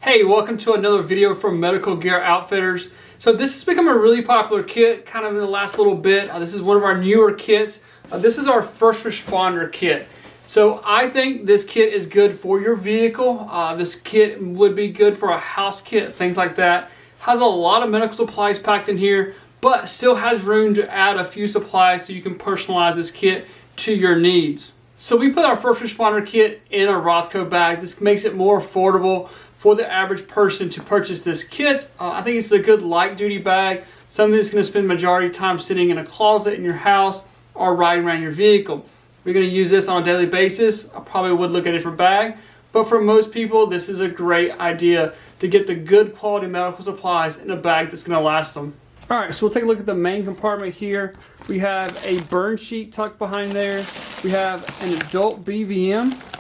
Hey, welcome to another video from Medical Gear Outfitters. So this has become a really popular kit kind of in the last little bit. This is one of our newer kits. This is our first responder kit. So I think this kit is good for your vehicle. This kit would be good for a house kit, things like that. Has a lot of medical supplies packed in here, but still has room to add a few supplies so you can personalize this kit to your needs. So we put our first responder kit in a Rothko bag. This makes it more affordable for the average person to purchase this kit. I think it's a good light duty bag, something that's going to spend majority of time sitting in a closet in your house or riding around your vehicle. We're going to use this on a daily basis. I probably would look at a different bag, but for most people this is a great idea to get the good quality medical supplies in a bag that's going to last them. Alright, so we'll take a look at the main compartment here. We have a burn sheet tucked behind there. We have an adult BVM.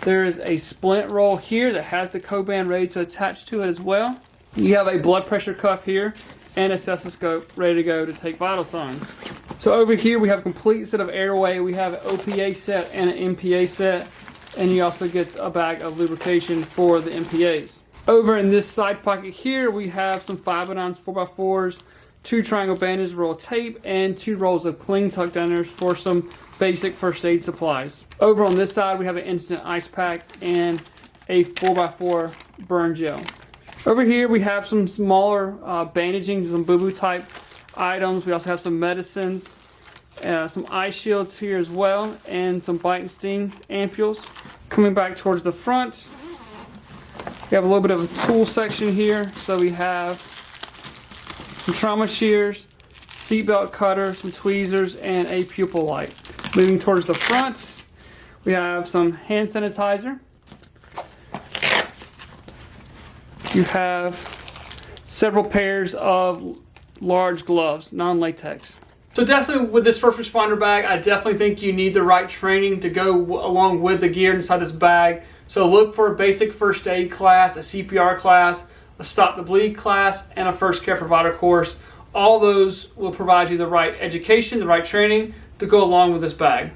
There is a splint roll here that has the Coban ready to attach to it as well. You have a blood pressure cuff here and a stethoscope ready to go to take vital signs. So over here we have a complete set of airway. We have an OPA set and an MPA set, and you also get a bag of lubrication for the MPAs. Over in this side pocket here we have some 509s 4x4s, 2 triangle bandage roll tape, and 2 rolls of cling tucked down there for some basic first aid supplies. Over on this side we have an instant ice pack and a 4x4 burn gel. Over here we have some smaller bandaging, some boo-boo type items. We also have some medicines, some eye shields here as well, and some bite and sting ampules. Coming back towards the front, we have a little bit of a tool section here. So we have some trauma shears, seatbelt cutter, some tweezers, and a pupil light. Moving towards the front, we have some hand sanitizer. You have several pairs of large gloves, non-latex. So definitely with this first responder bag, I definitely think you need the right training to go along with the gear inside this bag. So look for a basic first aid class, a CPR class, a stop the bleed class, and a first care provider course. All those will provide you the right education, the right training to go along with this bag.